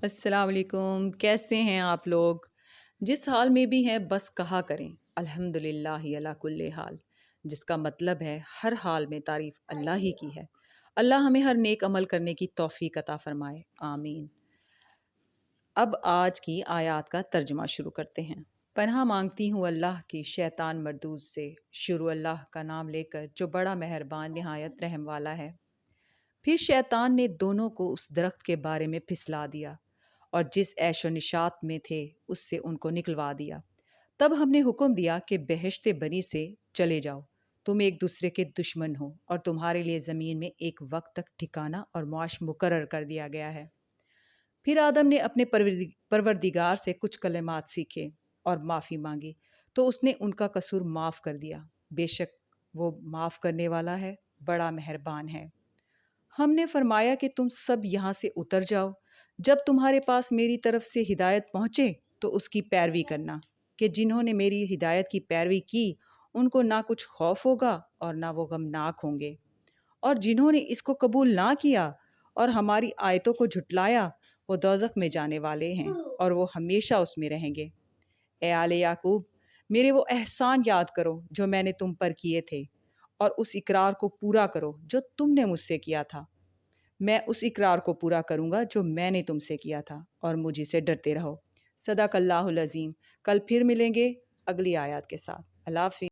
السلام علیکم، کیسے ہیں آپ لوگ؟ جس حال میں بھی ہیں بس کہا کریں الحمد للہ علی کل حال، جس کا مطلب ہے ہر حال میں تعریف اللہ ہی کی ہے۔ اللہ ہمیں ہر نیک عمل کرنے کی توفیق عطا فرمائے، آمین۔ اب آج کی آیات کا ترجمہ شروع کرتے ہیں۔ پناہ مانگتی ہوں اللہ کی شیطان مردود سے، شروع اللہ کا نام لے کر جو بڑا مہربان نہایت رحم والا ہے۔ پھر شیطان نے دونوں کو اس درخت کے بارے میں پھسلا دیا اور جس عیش و نشاط میں تھے اس سے ان کو نکلوا دیا۔ تب ہم نے حکم دیا کہ بہشت بنی سے چلے جاؤ، تم ایک دوسرے کے دشمن ہو اور تمہارے لیے زمین میں ایک وقت تک ٹھکانہ اور معاش مقرر کر دیا گیا ہے۔ پھر آدم نے اپنے پروردگار سے کچھ کلمات سیکھے اور معافی مانگی تو اس نے ان کا قصور معاف کر دیا، بے شک وہ معاف کرنے والا ہے، بڑا مہربان ہے۔ ہم نے فرمایا کہ تم سب یہاں سے اتر جاؤ، جب تمہارے پاس میری طرف سے ہدایت پہنچے تو اس کی پیروی کرنا، کہ جنہوں نے میری ہدایت کی پیروی کی ان کو نہ کچھ خوف ہوگا اور نہ وہ غمناک ہوں گے، اور جنہوں نے اس کو قبول نہ کیا اور ہماری آیتوں کو جھٹلایا وہ دوزخ میں جانے والے ہیں اور وہ ہمیشہ اس میں رہیں گے۔ اے آل یعقوب، میرے وہ احسان یاد کرو جو میں نے تم پر کیے تھے، اور اس اقرار کو پورا کرو جو تم نے مجھ سے کیا تھا۔ میں اس اقرار کو پورا کروں گا جو میں نے تم سے کیا تھا، اور مجھے سے ڈرتے رہو۔ صدق اللہ العظیم۔ کل پھر ملیں گے اگلی آیات کے ساتھ۔ اللہ حافظ۔